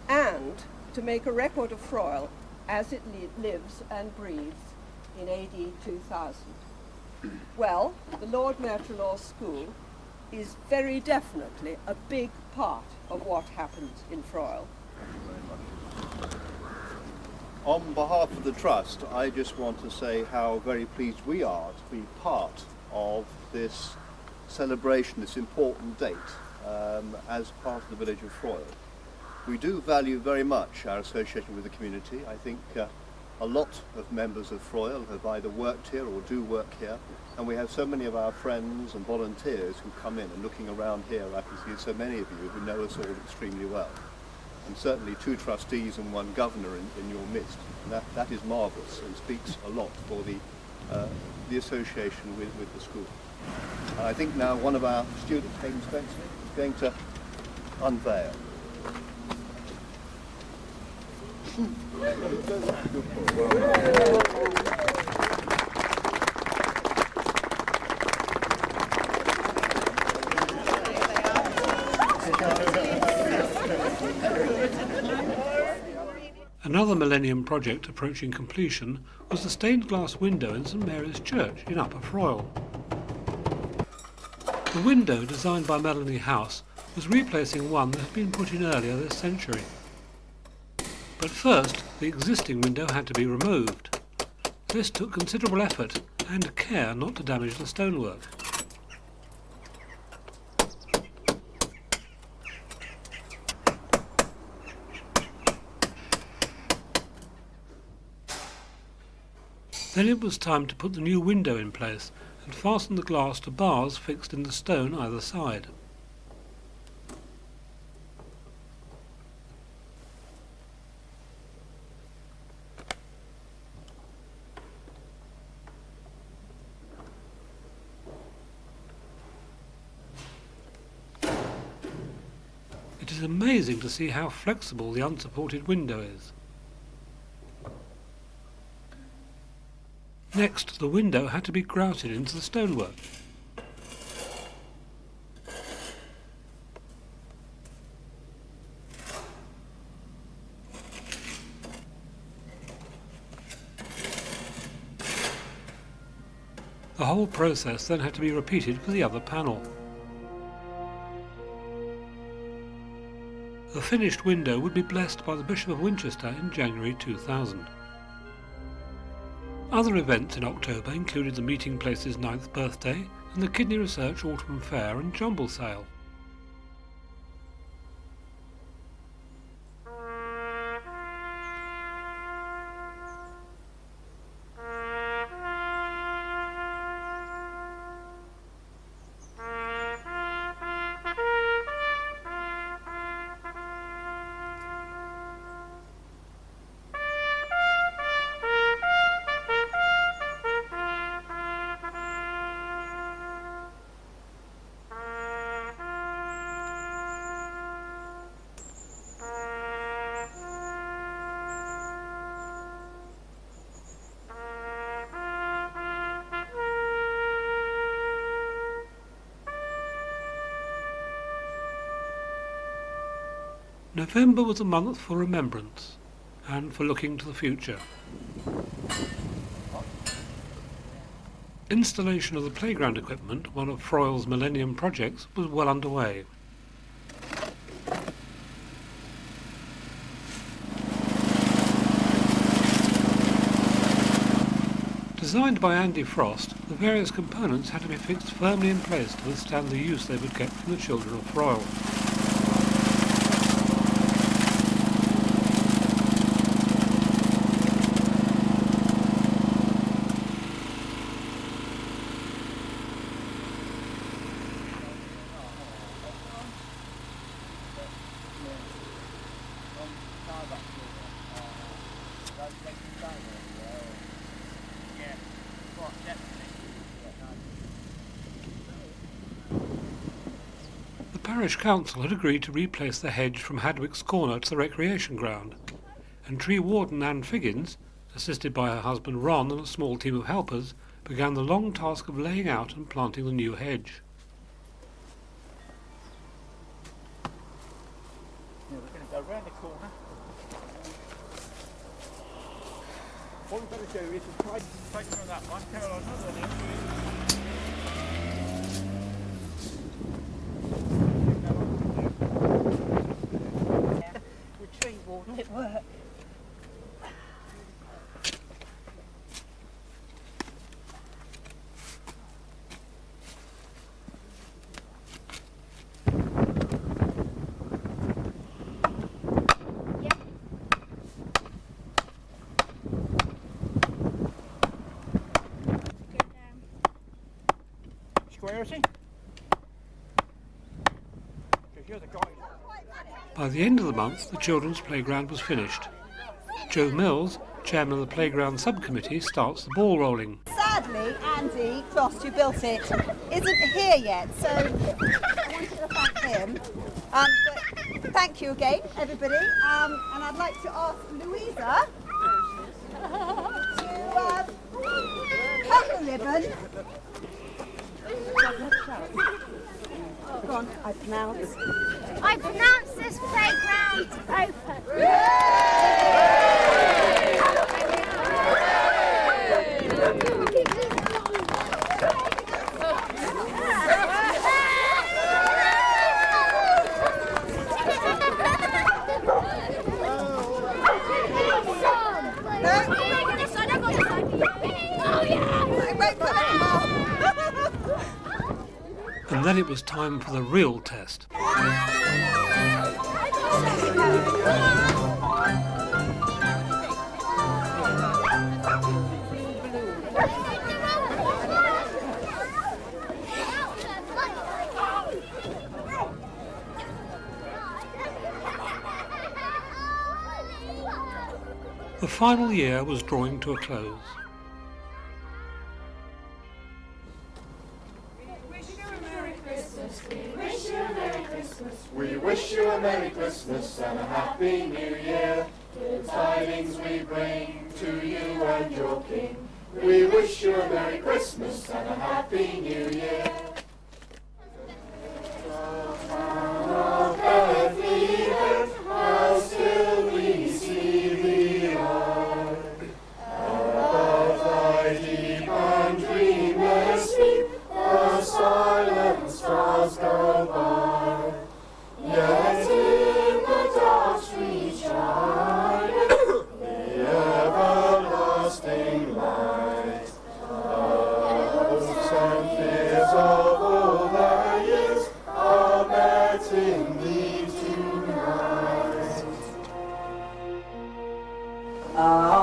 and to make a record of Froyle as it lives and breathes in AD 2000. Well, the Lord Mayor Trelaw School is very definitely a big part of what happens in Froyle. On behalf of the Trust, I just want to say how very pleased we are to be part of this celebration, this important date, as part of the village of Froyle. We do value very much our association with the community. I think a lot of members of Froyle have either worked here or do work here, and we have so many of our friends and volunteers who come in, and looking around here I can see so many of you who know us all extremely well. And certainly 2 trustees and 1 governor in your midst. And that is marvellous and speaks a lot for the association with the school. And I think now one of our students, Hayden Spencer, is going to unveil. Another Millennium project approaching completion was the stained glass window in St Mary's Church in Upper Froyle. The window, designed by Melanie House, was replacing one that had been put in earlier this century. But first, the existing window had to be removed. This took considerable effort and care not to damage the stonework. Then it was time to put the new window in place and fasten the glass to bars fixed in the stone either side. It is amazing to see how flexible the unsupported window is. Next, the window had to be grouted into the stonework. The whole process then had to be repeated for the other panel. The finished window would be blessed by the Bishop of Winchester in January 2000. Other events in October included the meeting place's 9th birthday and the Kidney Research Autumn Fair and Jumble Sale. November was a month for remembrance and for looking to the future. Installation of the playground equipment, one of Froyle's Millennium projects, was well underway. Designed by Andy Frost, the various components had to be fixed firmly in place to withstand the use they would get from the children of Froyle. The parish council had agreed to replace the hedge from Hadwick's Corner to the recreation ground, and tree warden Anne Figgins assisted by her husband Ron and a small team of helpers, began the long task of laying out and planting the new hedge. We're going to go round the corner. What we've got to do is try to take on that one, carry on another one. The tree warden at work. By the end of the month, the children's playground was finished. Joe Mills, chairman of the playground subcommittee, starts the ball rolling. Sadly, Andy Frost, who built it, isn't here yet, so I wanted to thank him. But thank you again, everybody. And I'd like to ask Louisa to cut the ribbon. Go on, I pronounce this playground open. And then it was time for the real test. The final year was drawing to a close. We wish you a Merry Christmas and a Happy New Year. Good tidings we bring to you and your King. We wish you a Merry Christmas and a Happy New Year. Of Bethlehem, how still we see thee lie. Above thy deep and dreamless sleep, the silent stars go by. Yet in the dark street shine the everlasting light. Hopes and fears of all the years are met in thee tonight.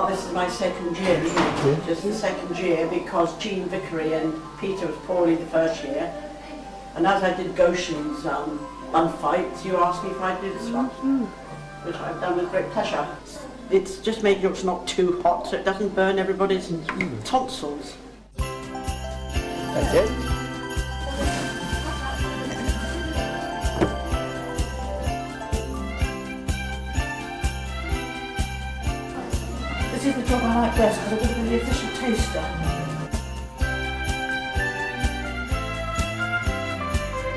This is my second year, isn't it? Just the second year, because Jean Vickery and Peter was poorly the first year. And as I did Goshen's fights, you asked me if I'd do this one, which I've done with great pleasure. It's just making sure it's not too hot so it doesn't burn everybody's tonsils. That's it. This is the job I like best because I've got to be the official taster.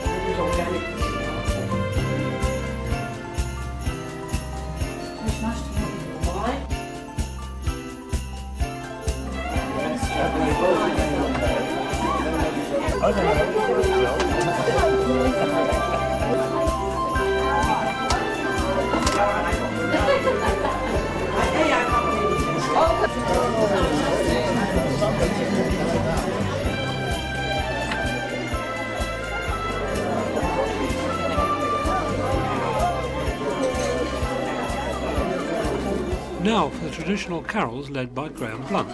It is organic. It's nice to know. Why? Now for the traditional carols led by Graham Blunt.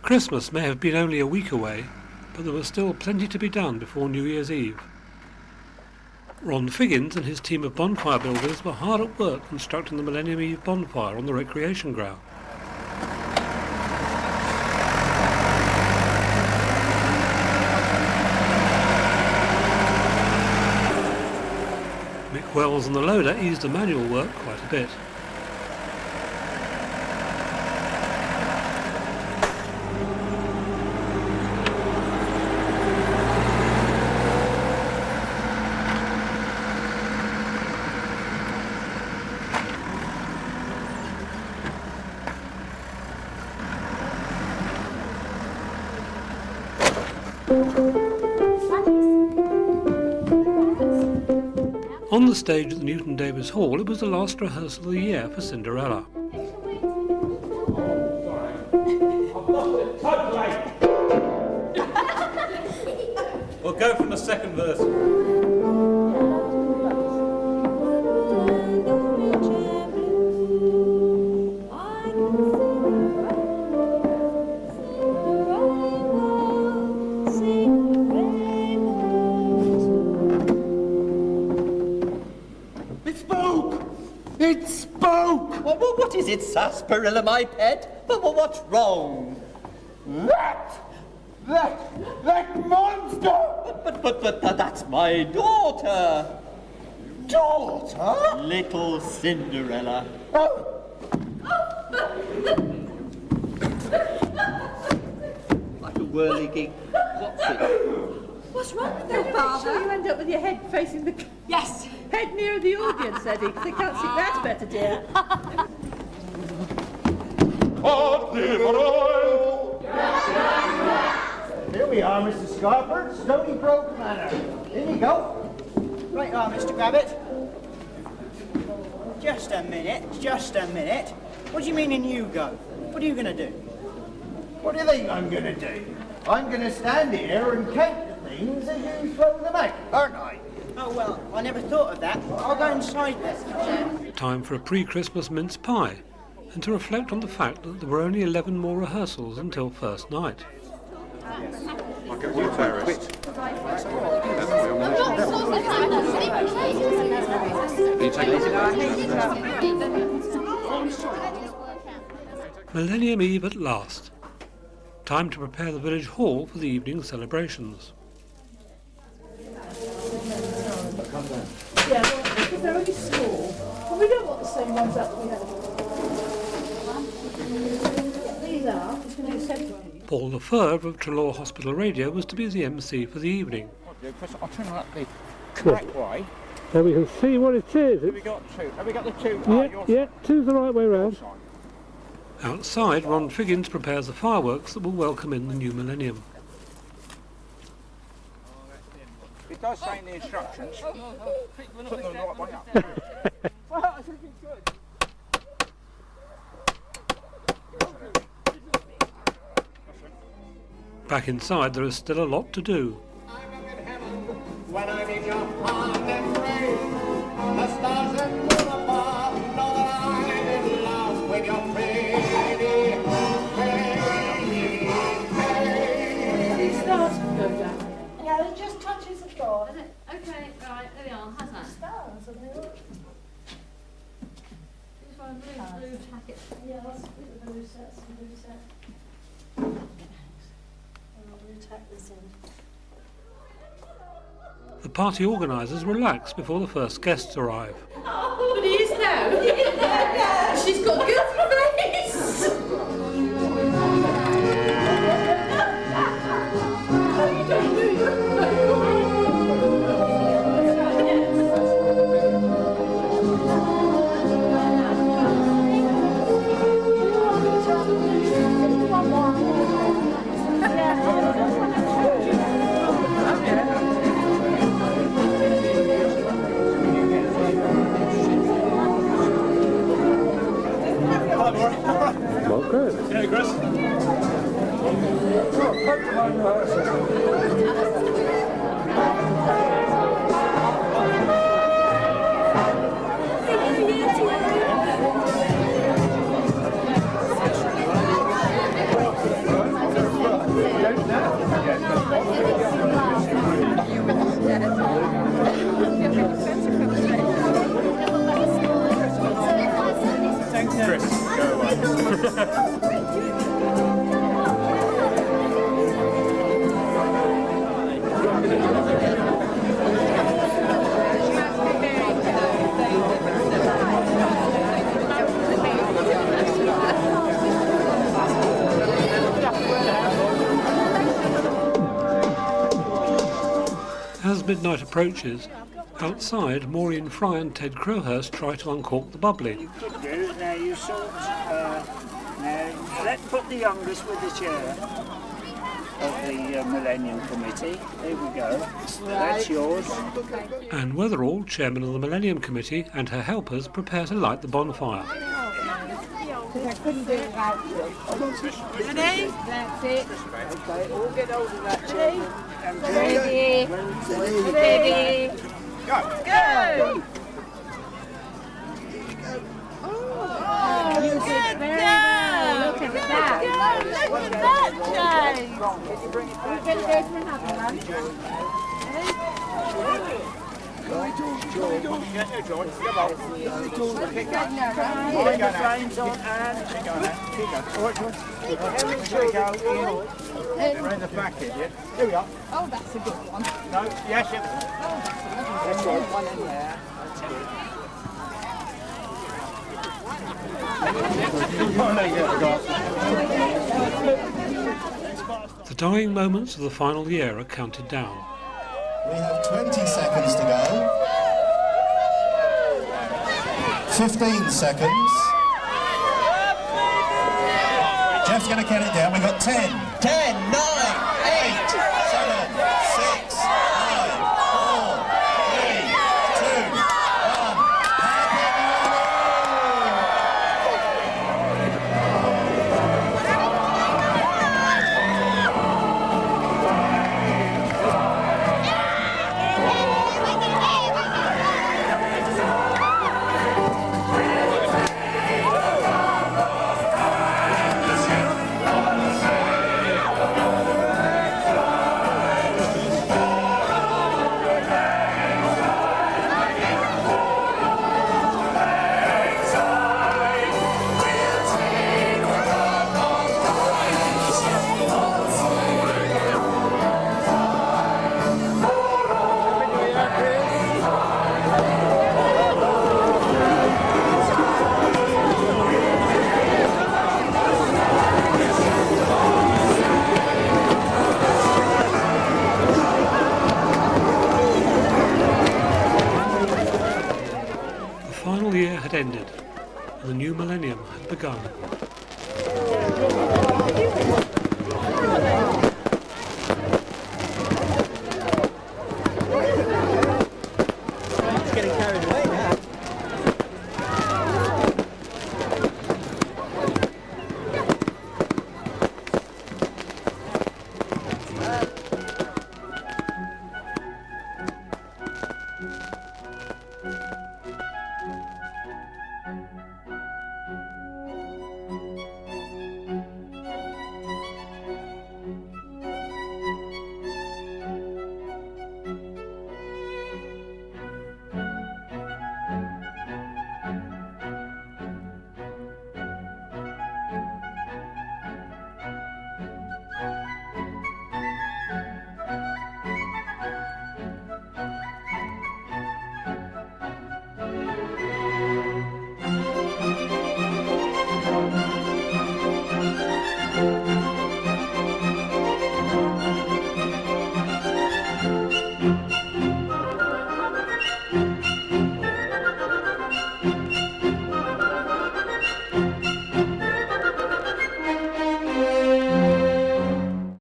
Christmas may have been only a week away, but there was still plenty to be done before New Year's Eve. Ron Figgins and his team of bonfire builders were hard at work constructing the Millennium Eve bonfire on the recreation ground. Wells and the loader eased the manual work quite a bit. On the stage at the Newton Davis Hall, it was the last rehearsal of the year for Cinderella. We'll go from the second verse. It spoke! What is it, sarsaparilla, my pet? What's wrong? That monster! But that's my daughter! Daughter? Little Cinderella. Oh! Like a whirligig. What's it? What's wrong with your father? You end up with your head facing the... Yes! Head nearer the audience, Eddie, because they can't see. That's better, dear. Here we are, Mr. Scarford, Stony Brook Manor. In you go. Right on, Mr. Gravitt. Just a minute. What do you mean in you go? What are you going to do? What do you think I'm going to do? I'm going to stand here and count the things as you throw them out, aren't I? Oh, well, I never thought of that. I'll go inside then. Time for a pre-Christmas mince pie, and to reflect on the fact that there were only 11 more rehearsals until first night. I'll get you terrorist. Millennium Eve at last. Time to prepare the village hall for the evening celebrations. Yeah, well, because they're only small. Well, we don't want the same ones that we had. These are, it's going to be 70. Paul Lefebvre of Trelaw Hospital Radio was to be the MC for the evening. I'll turn up the correct way. Now we can see what it is. Have we got two? Have we got the two? Yeah, two's the right way round. Outside, Ron Figgins prepares the fireworks that will welcome in the new millennium. It does say in the instructions. Put them the right way up. Well, I think it's good. Back inside, there is still a lot to do. When I'm in your pond and rain, the stars and moon above know that I'm in love with your pretty, These stars can go down. Yeah, it just touches the floor. Is it? Okay, right, there we are. How's that? Stars, are they all? Just want a blue jacket. Yeah, let's put the blue sets and blue set. And we'll tack this in. The party organisers relax before the first guests arrive. Oh, but he is now. Yeah. She's got a good face. Well, good. Yeah, Chris. Chris, go away. midnight approaches, outside Maureen Fry and Ted Crowhurst try to uncork the bubbly. You could do, now you sort, now let's put the youngest with the chair of the Millennium Committee. There we go. That's yours. Anne Weatherall, chairman of the Millennium Committee, and her helpers prepare to light the bonfire. Because I couldn't do it without you. Ready? That's it. Okay, all get hold of that chair. Ready. Ready. Go. Go. Oh, you did very well. Look at that. Look at that, James. We're going to go for another one. George, come on. Mind the flames on and... Around the back, is it? Here we are. Oh, that's a good one. No, yes, yes. That's right, one in there. The dying moments of the final year are counted down. We have 20 seconds to go. 15 seconds. Jeff's going to count it down. We've got 10. 10, 9, 8, 7, 6, 5, 4, 3, 2, 1. The final year had ended, and the new millennium had begun.